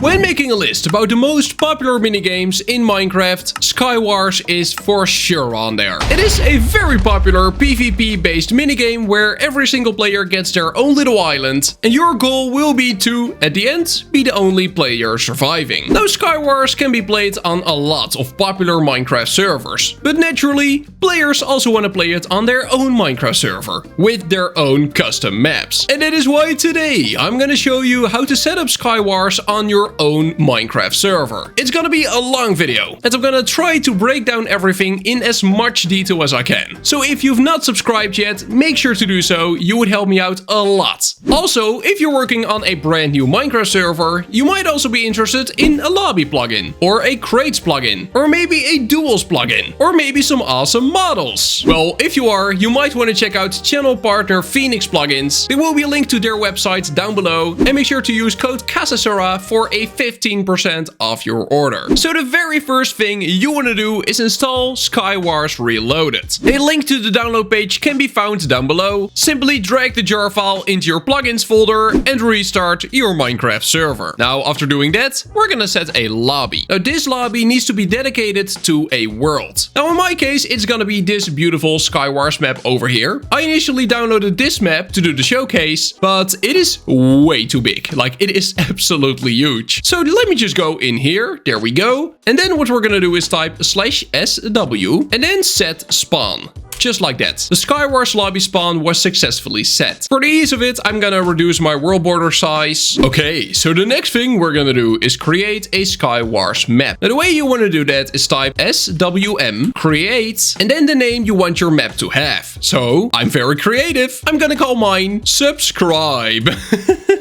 When making a list about the most popular minigames in Minecraft, Skywars is for sure on there. It is a very popular PvP based minigame where every single player gets their own little island and your goal will be to, at the end, be the only player surviving. Now Skywars can be played on a lot of popular Minecraft servers, but naturally, players also want to play it on their own Minecraft server with their own custom maps. And that is why today I'm gonna show you how to set up Skywars on your own Minecraft server. It's gonna be a long video, and I'm gonna try to break down everything in as much detail as I can. So if you've not subscribed yet, make sure to do so, you would help me out a lot. Also, if you're working on a brand new Minecraft server, you might also be interested in a lobby plugin, or a crates plugin, or maybe a duels plugin, or maybe some awesome models. Well, if you are, you might want to check out channel partner Phoenix Plugins. There will be a link to their website down below, and make sure to use code KASASURA for a 15% off your order. So the very first thing you want to do is install Skywars Reloaded. A link to the download page can be found down below. Simply drag the jar file into your plugins folder and restart your Minecraft server. Now, after doing that, we're gonna set a lobby. Now, this lobby needs to be dedicated to a world. Now, in my case, it's gonna be this beautiful Skywars map over here. I initially downloaded this map to do the showcase, but it is way too big. Like, it is absolutely huge. So let me just go in here. There we go. And then what we're gonna do is type /SW and then set spawn. Just like that. The Skywars lobby spawn was successfully set. For the ease of it, I'm gonna reduce my world border size. Okay, so the next thing we're gonna do is create a Skywars map. Now the way you want to do that is type SWM, create, and then the name you want your map to have. So, I'm very creative. I'm gonna call mine subscribe.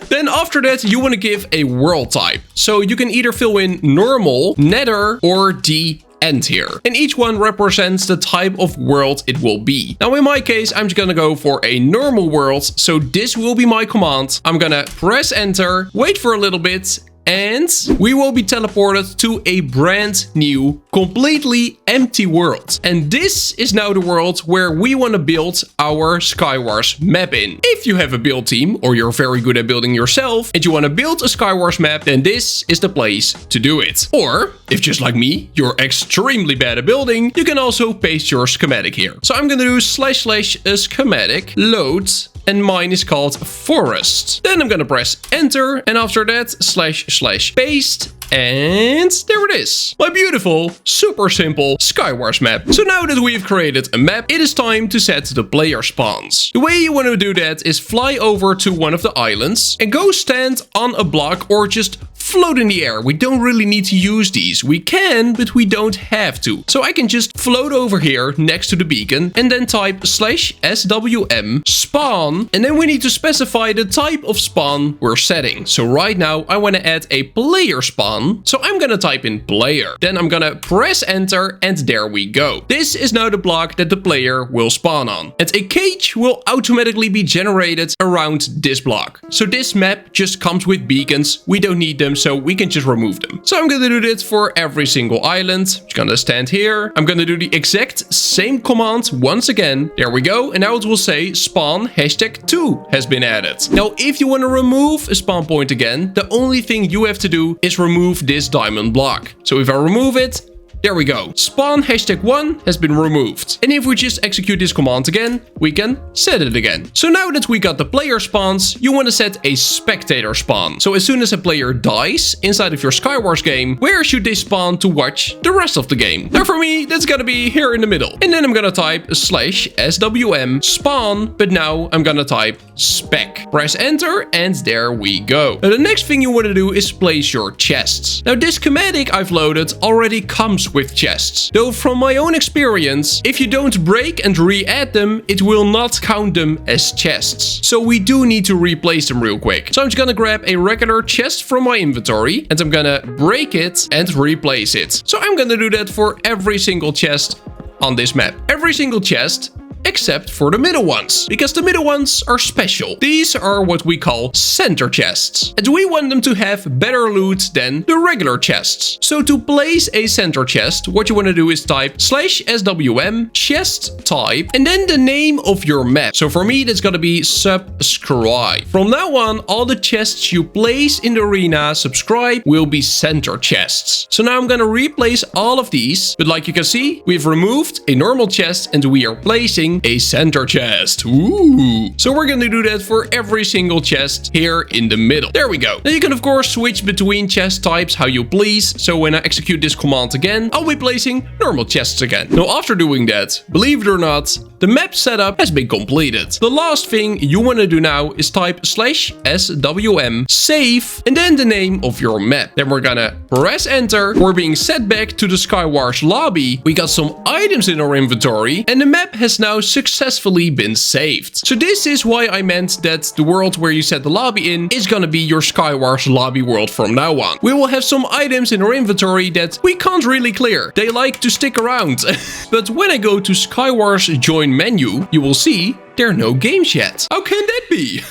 Then after that, you want to give a world type. So you can either fill in normal, nether, or the end here. And each one represents the type of world it will be. Now in my case, I'm just gonna go for a normal world. So this will be my command. I'm gonna press enter, wait for a little bit, and we will be teleported to a brand new, completely empty world. And this is now the world where we want to build our Skywars map in. If you have a build team, or you're very good at building yourself, and you want to build a Skywars map, then this is the place to do it. Or, if just like me, you're extremely bad at building, you can also paste your schematic here. So I'm gonna do /schematic load, and mine is called forest. Then I'm gonna press enter, and after that /paste, and there it is. My beautiful, super simple Skywars map. So now that we've created a map, it is time to set the player spawns. The way you want to do that is fly over to one of the islands and go stand on a block or just float in the air. We don't really need to use these. We can, but we don't have to. So I can just float over here next to the beacon and then type /SWM spawn. And then we need to specify the type of spawn we're setting. So right now I want to add a player spawn. So I'm gonna type in player. Then I'm gonna press enter and there we go. This is now the block that the player will spawn on. And a cage will automatically be generated around this block. So this map just comes with beacons. We don't need them, so we can just remove them. So I'm gonna do this for every single island. I'm just gonna stand here. I'm gonna do the exact same command once again. There we go. And now it will say spawn #2 has been added. Now, if you want to remove a spawn point again, the only thing you have to do is remove this diamond block. So if I remove it, there we go. Spawn #1 has been removed. And if we just execute this command again, we can set it again. So now that we got the player spawns, you want to set a spectator spawn. So as soon as a player dies inside of your Skywars game, where should they spawn to watch the rest of the game? Now for me, that's gonna be here in the middle. And then I'm gonna type /SWM spawn, but now I'm gonna type spec. Press enter and there we go. Now the next thing you want to do is place your chests. Now this schematic I've loaded already comes with chests. Though from my own experience, if you don't break and re-add them, it will not count them as chests. So we do need to replace them real quick. So I'm just gonna grab a regular chest from my inventory and I'm gonna break it and replace it. So I'm gonna do that for every single chest on this map. Every single chest except for the middle ones, because the middle ones are special. These are what we call center chests, and we want them to have better loot than the regular chests. So to place a center chest, what you want to do is type /swm chest type and then the name of your map. So for me, that's gonna be subscribe. From now on, all the chests you place in the arena subscribe will be center chests. So now I'm gonna replace all of these, but like you can see, we've removed a normal chest and we are placing a center chest. Ooh. So we're gonna do that for every single chest here in the middle. There we go. Now you can of course switch between chest types how you please. So when I execute this command again, I'll be placing normal chests again. Now after doing that, believe it or not, the map setup has been completed. The last thing you want to do now is type /swm save and then the name of your map. Then we're gonna press enter. We're being set back to the Skywars lobby. We got some items in our inventory and the map has now successfully been saved. So this is why I meant that the world where you set the lobby in is gonna be your Skywars lobby world from now on. We will have some items in our inventory that we can't really clear. They like to stick around. But when I go to Skywars join menu, you will see there are no games yet. How can that be?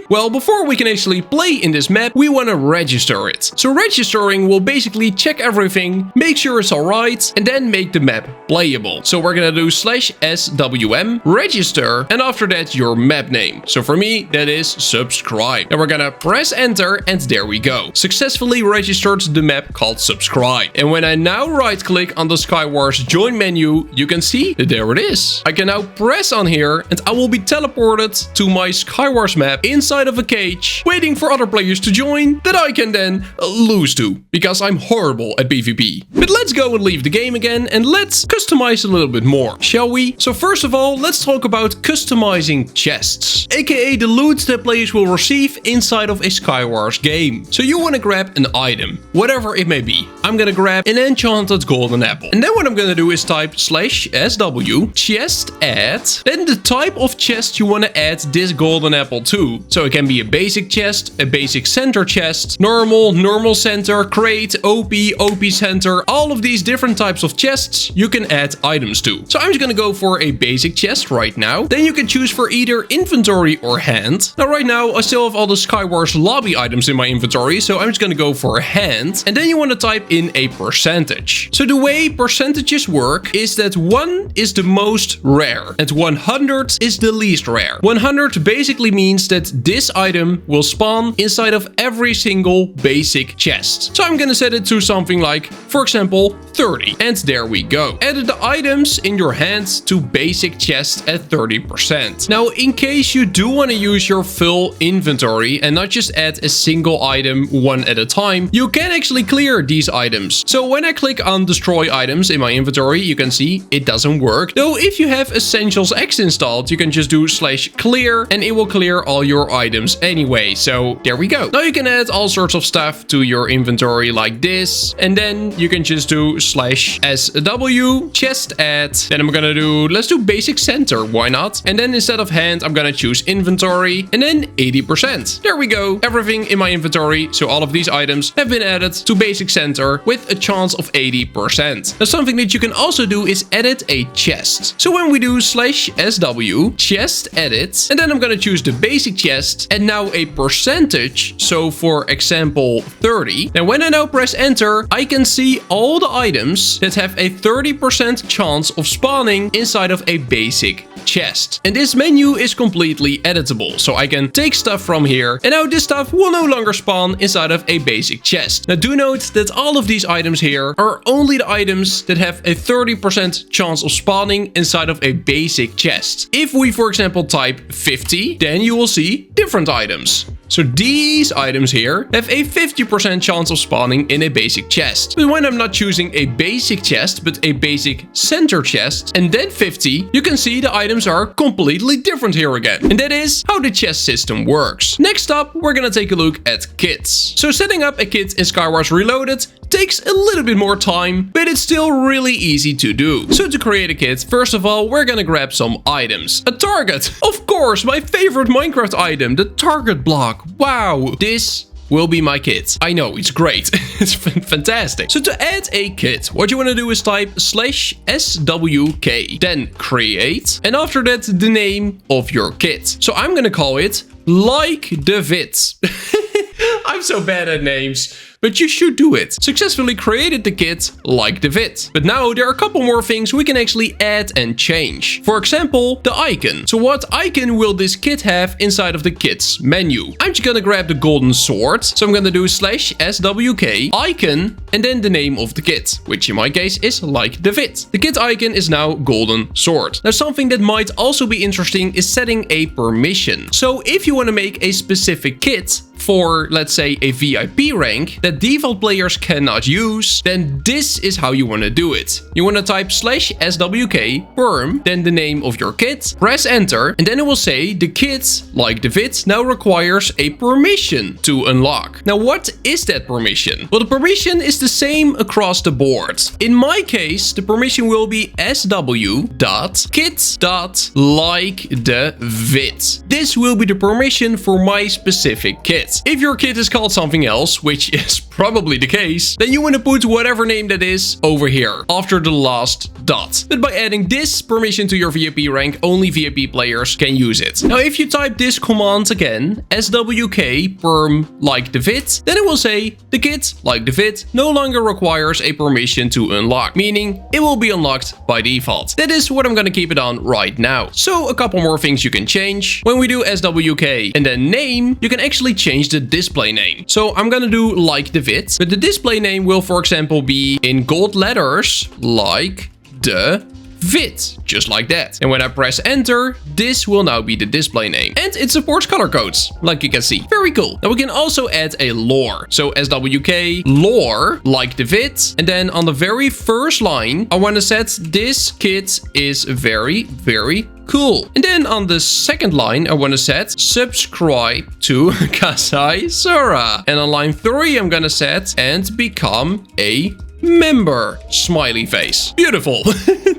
Well, before we can actually play in this map, we want to register it. So registering will basically check everything, make sure it's alright, and then make the map playable. So we're gonna do /swm register, and after that your map name. So for me, that is subscribe. Then we're gonna press enter, and there we go. Successfully registered the map called subscribe. And when I now right click on the Skywars join menu, you can see that there it is. I can now press on here, and I will be teleported to my Skywars map inside of a cage, waiting for other players to join that I can then lose to, because I'm horrible at PvP. But let's go and leave the game again and let's customize a little bit more, shall we? So first of all, let's talk about customizing chests, aka the loot that players will receive inside of a Skywars game. So you want to grab an item, whatever it may be. I'm gonna grab an enchanted golden apple. And then what I'm gonna do is type /sw chest add, then the type of chest you want to add this golden apple to. So it can be a basic chest, a basic center chest, normal center, crate, OP center, all of these different types of chests you can add items to. So I'm just gonna go for a basic chest right now. Then you can choose for either inventory or hand. Now right now I still have all the Skywars lobby items in my inventory, so I'm just gonna go for a hand. And then you want to type in a percentage. So the way percentages work is that 1 is the most rare and 100 is the least rare. 100 basically means that this item will spawn inside of every single basic chest. So I'm gonna set it to something like, for example, 30. And there we go. Add the items in your hand to basic chest at 30%. Now, in case you do want to use your full inventory and not just add a single item one at a time, you can actually clear these items. So when I click on destroy items in my inventory, you can see it doesn't work. Though if you have Essentials X installed, you can just do /clear and it will clear all your items anyway. So there we go. Now you can add all sorts of stuff to your inventory like this, and then you can just do /sw chest add. Then I'm gonna do, let's do basic center, why not? And then instead of hand, I'm gonna choose inventory and then 80%. There we go. Everything in my inventory, so all of these items have been added to basic center with a chance of 80%. Now something that you can also do is edit a chest. So when we do /sw chest edit, and then I'm gonna choose the basic chest and now a percentage. So for example, 30. And when I now press enter, I can see all the items that have a 30% chance of spawning inside of a basic chest. And this menu is completely editable. So I can take stuff from here and now this stuff will no longer spawn inside of a basic chest. Now do note that all of these items here are only the items that have a 30% chance of spawning inside of a basic chest. If we, for example, type 50, then you will see different items. So these items here have a 50% chance of spawning in a basic chest. But when I'm not choosing a basic chest, but a basic center chest, and then 50, you can see the items are completely different here again. And that is how the chest system works. Next up, we're gonna take a look at kits. So setting up a kit in Skywars Reloaded takes a little bit more time, but it's still really easy to do. So to create a kit, first of all, we're gonna grab some items. A target, of course, my favorite Minecraft item, the target block. Wow, this will be my kit. I know, it's great. It's fantastic. So to add a kit, what you want to do is type /swk, then create, and after that, the name of your kit. So I'm going to call it like the vid. I'm so bad at names, but you should do it. Successfully created the kit like the vid. But now there are a couple more things we can actually add and change. For example, the icon. So what icon will this kit have inside of the kit's menu? I'm just gonna grab the golden sword. So I'm gonna do /swk icon and then the name of the kit, which in my case is like the vid. The kit icon is now golden sword. Now something that might also be interesting is setting a permission. So if you want to make a specific kit for, let's say, a VIP rank that default players cannot use, then this is how you want to do it. You want to type /swk perm, then the name of your kit, press enter, and then it will say the kit, like the vid, now requires a permission to unlock. Now what is that permission? Well, the permission is the same across the board. In my case, the permission will be sw.kit.like_the-vid. This will be the permission for my specific kit. If your kit is called something else, which is probably the case, then you want to put whatever name that is over here after the last dot. But by adding this permission to your VIP rank, only VIP players can use it. Now if you type this command again, swk perm like the vid, then it will say the kit like the vid no longer requires a permission to unlock, meaning it will be unlocked by default. That is what I'm going to keep it on right now. So a couple more things you can change. When we do swk and then name, you can actually change the display name. So I'm gonna do like the vid, but the display name will, for example, be in gold letters like the vid, just like that. And when I press enter, this will now be the display name. And it supports color codes, like you can see. Very cool. Now we can also add a lore. So swk lore like the vid. And then on the very first line, I want to set this kit is very, very cool. And then on the second line, I want to set subscribe to Kasai Sura. And on line 3, I'm gonna set and become a member, smiley face. Beautiful.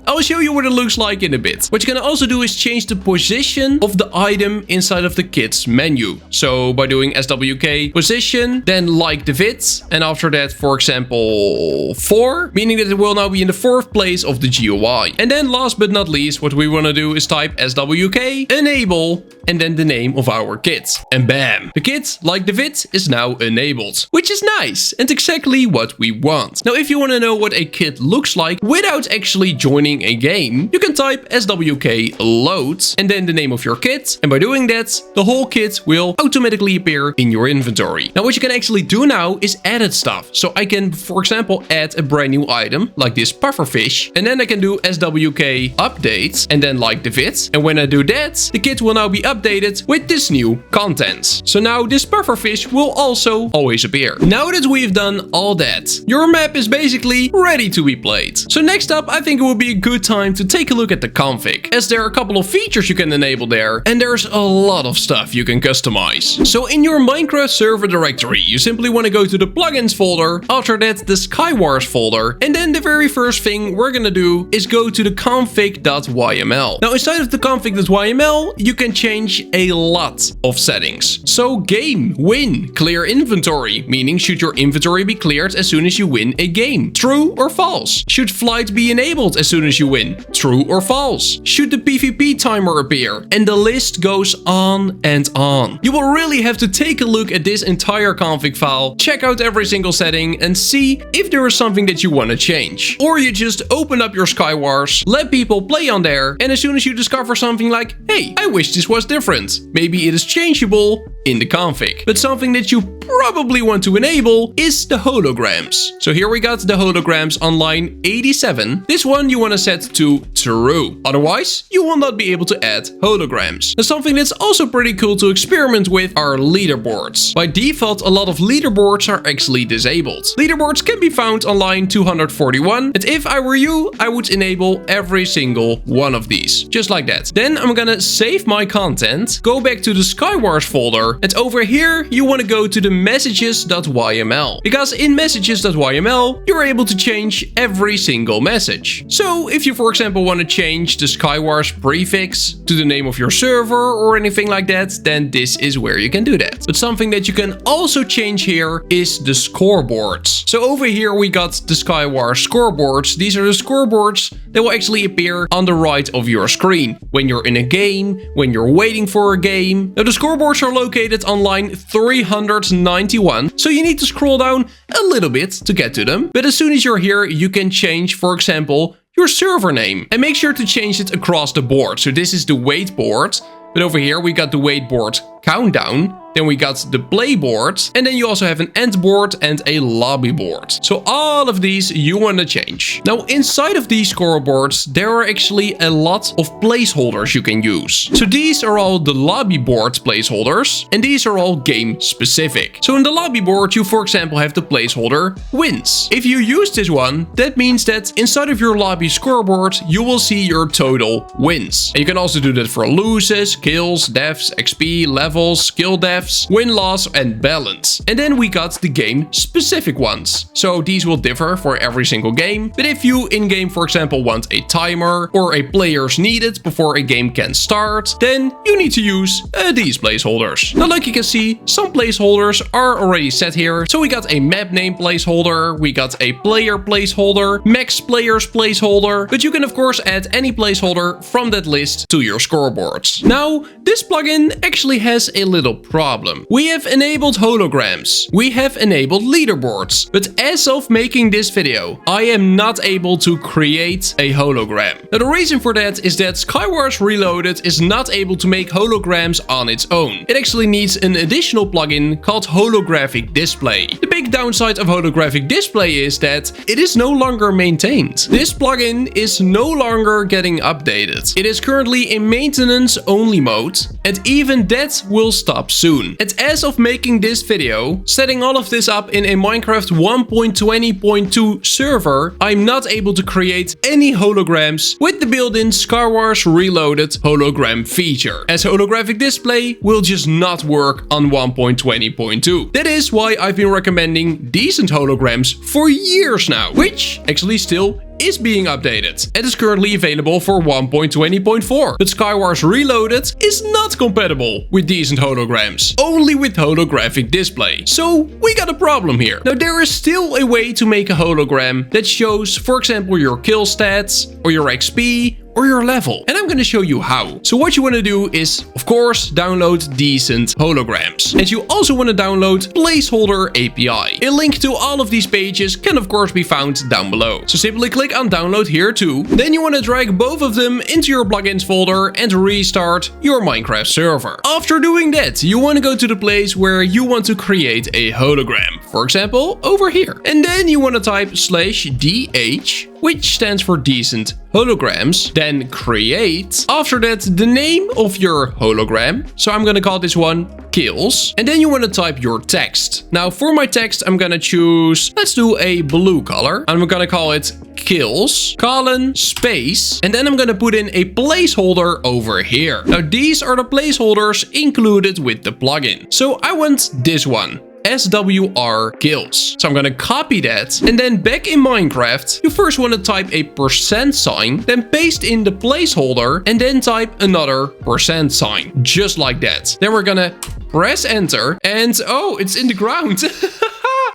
I'll show you what it looks like in a bit. What you can also do is change the position of the item inside of the kit's menu. So by doing swk position, then like the vid, and after that, for example, 4, meaning that it will now be in the 4th place of the GUI. And then last but not least, what we want to do is type swk enable and then the name of our kit. And bam, the kit like the vid is now enabled, which is nice and exactly what we want. Now if you want to know what a kit looks like without actually joining a game, you can type swk load and then the name of your kit, and by doing that, the whole kit will automatically appear in your inventory. Now what you can actually do now is edit stuff. So I can, for example, add a brand new item like this pufferfish, and then I can do swk update and then like the vid, and when I do that, the kit will now be updated with this new content. So now this pufferfish will also always appear. Now that we've done all that, your map is basically ready to be played. So next up, I think it will be a good time to take a look at the config, as there are a couple of features you can enable there, and there's a lot of stuff you can customize. So in your Minecraft server directory, you simply want to go to the plugins folder, after that the Skywars folder, and then the very first thing we're gonna do is go to the config.yml. Now inside of the config.yml, you can change a lot of settings. So game, win, clear inventory, meaning should your inventory be cleared as soon as you win a game? True or false? Should flight be enabled as soon as you win? True or false? Should the PvP timer appear? And the list goes on and on. You will really have to take a look at this entire config file, check out every single setting and see if there is something that you want to change. Or you just open up your Skywars, let people play on there, and as soon as you discover something like, hey, I wish this was different, maybe it is changeable in the config. But something that you probably want to enable is the holograms. So here we got the holograms on line 87. This one you want to set to true. Otherwise, you will not be able to add holograms. Now, something that's also pretty cool to experiment with are leaderboards. By default, a lot of leaderboards are actually disabled. Leaderboards can be found on line 241. And if I were you, I would enable every single one of these. Just like that. Then I'm gonna save my content, go back to the Skywars folder, and over here, you want to go to the messages.yml. Because in messages.yml, you're able to change every single message. So if you, for example, want to change the Skywars prefix to the name of your server or anything like that, then this is where you can do that. But something that you can also change here is the scoreboards. So over here we got the Skywars scoreboards. These are the scoreboards that will actually appear on the right of your screen when you're in a game, when you're waiting for a game. Now the scoreboards are located on line 391, so you need to scroll down a little bit to get to them. But as soon as you're here, you can change, for example, your server name, and make sure to change it across the board. So this is the wait board, but over here we got the wait board countdown. Then we got the play board, and then you also have an end board and a lobby board. So all of these you want to change. Now inside of these scoreboards, there are actually a lot of placeholders you can use. So these are all the lobby board placeholders, and these are all game specific. So in the lobby board, you for example have the placeholder wins. If you use this one, that means that inside of your lobby scoreboard, you will see your total wins. And you can also do that for loses, kills, deaths, XP, levels, skill deaths, win-loss and balance. And then we got the game specific ones. So these will differ for every single game. But if you in-game, for example, want a timer or a players needed before a game can start, then you need to use these placeholders. Now like you can see, some placeholders are already set here. So we got a map name placeholder, we got a player placeholder, max players placeholder, but you can of course add any placeholder from that list to your scoreboards. Now this plugin actually has a little problem. We have enabled holograms, we have enabled leaderboards, but as of making this video, I am not able to create a hologram. Now the reason for that is that Skywars Reloaded is not able to make holograms on its own. It actually needs an additional plugin called holographic display. The big downside of holographic display is that it is no longer maintained. This plugin is no longer getting updated. It is currently in maintenance only mode, and even that will stop soon. And as of making this video, setting all of this up in a Minecraft 1.20.2 server, I'm not able to create any holograms with the built-in Skywars Reloaded hologram feature, as holographic display will just not work on 1.20.2. That is why I've been recommending decent holograms for years now, which actually still is being updated and is currently available for 1.20.4. But Skywars Reloaded is not compatible with decent holograms, only with holographic display. So we got a problem here. Now there is still a way to make a hologram that shows, for example, your kill stats or your XP or your level. And I'm going to show you how. So what you want to do is, of course, download decent holograms. And you also want to download Placeholder API. A link to all of these pages can of course be found down below. So simply click on download here too. Then you want to drag both of them into your plugins folder and restart your Minecraft server. After doing that, you want to go to the place where you want to create a hologram. For example, over here. And then you want to type /DH, which stands for decent holograms. Then create. After that, the name of your hologram. So I'm gonna call this one kills. And then you want to type your text. Now for my text, I'm gonna choose, let's do a blue color. I'm gonna call it kills, colon, space. And then I'm gonna put in a placeholder over here. Now these are the placeholders included with the plugin. So I want this one. SWR kills. So I'm gonna copy that, and then back in Minecraft, you first want to type a %sign, then paste in the placeholder, and then type another %sign, just like that. Then we're gonna press enter, and oh, it's in the ground.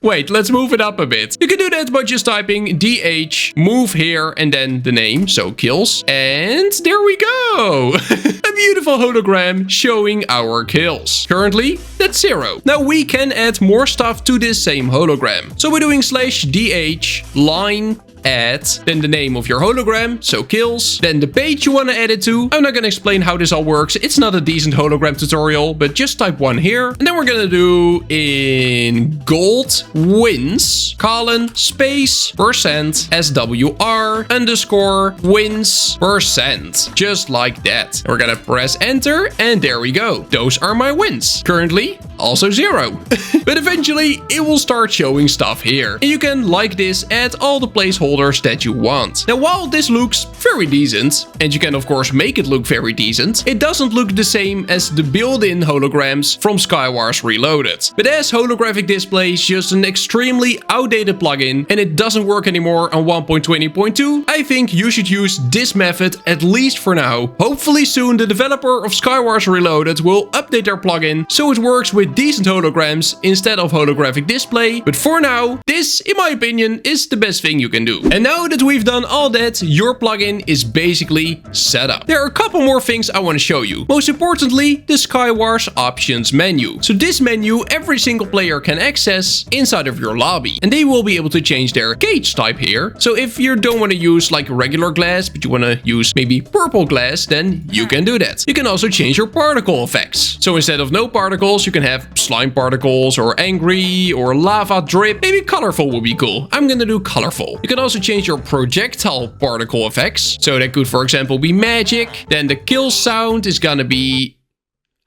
Wait, let's move it up a bit. You can do that by just typing DH, move here, and then the name, so kills. And there we go. A beautiful hologram showing our kills. Currently, that's 0. Now we can add more stuff to this same hologram. So we're doing /DH, line, add, then the name of your hologram, so kills, then the page you want to add it to. I'm not going to explain how this all works. It's not a decent hologram tutorial, but just type 1 here. And then we're going to do in gold wins, colon, space, %, SWR, underscore, wins, %. Just like that. And we're going to Press enter and there we go. Those are my wins. Currently, also 0. But eventually, it will start showing stuff here. And you can, like this, add all the placeholders that you want. Now, while this looks very decent, and you can of course make it look very decent, it doesn't look the same as the built-in holograms from Skywars Reloaded. But as holographic display is just an extremely outdated plugin, and it doesn't work anymore on 1.20.2, I think you should use this method at least for now. Hopefully soon the developer of Skywars Reloaded will update their plugin so it works with decent holograms instead of holographic display. But for now, this, in my opinion, is the best thing you can do. And now that we've done all that, your plugin is basically set up. There are a couple more things I want to show you. Most importantly, the Skywars options menu. So this menu, every single player can access inside of your lobby. And they will be able to change their cage type here. So if you don't want to use like regular glass, but you want to use maybe purple glass, then you can do that. You can also change your particle effects. So instead of no particles, you can have slime particles or angry or lava drip. Maybe colorful would be cool. I'm gonna do colorful. You can also change your projectile particle effects. So that could, for example, be magic. Then the kill sound is gonna be...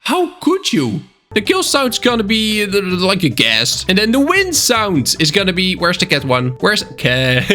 How could you? The kill sound's gonna be like a gas. And then the wind sound is gonna be... Where's the cat one? Where's the cat?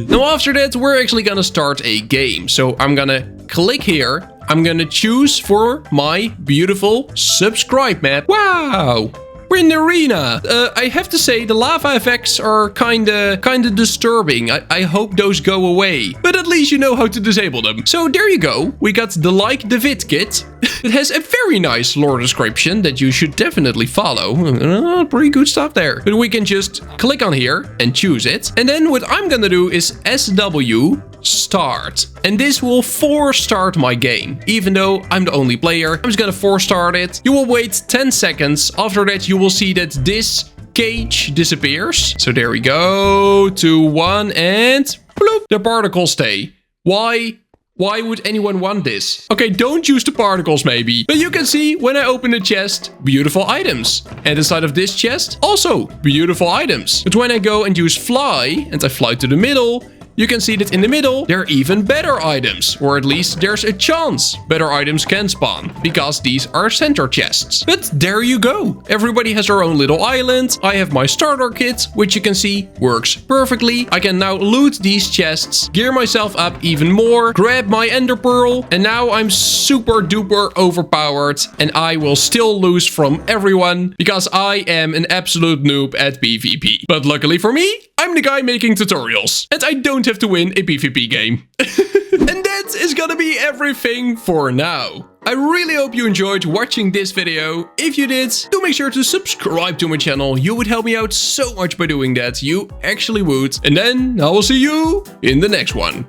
Now after that, we're actually gonna start a game. So I'm gonna click here. I'm gonna choose for my beautiful subscribe map. Wow! We're in the arena. I have to say the lava effects are kinda disturbing. I hope those go away. But at least you know how to disable them. So there you go. We got the Like the Vid kit. It has a very nice lore description that you should definitely follow. Pretty good stuff there. But we can just click on here and choose it. And then what I'm gonna do is SW start. And this will force start my game. Even though I'm the only player, I'm just gonna force start it. You will wait 10 seconds. After that, you will see that this cage disappears. So there we go. 2, 1, and bloop. The particles stay. Why? Why would anyone want this? Okay, don't use the particles maybe. But you can see when I open the chest, beautiful items. And inside of this chest, also beautiful items. But when I go and use fly, and I fly to the middle, you can see that in the middle, there are even better items. Or at least there's a chance better items can spawn. Because these are center chests. But there you go. Everybody has their own little island. I have my starter kit, which you can see works perfectly. I can now loot these chests, gear myself up even more, grab my ender pearl. And now I'm super duper overpowered. And I will still lose from everyone. Because I am an absolute noob at PvP. But luckily for me, I'm the guy making tutorials. And I don't have to win a PvP game. And that is gonna be everything for now. I really hope you enjoyed watching this video. If you did, do make sure to subscribe to my channel. You would help me out so much by doing that. You actually would. And then I will see you in the next one.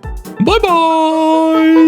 Bye bye!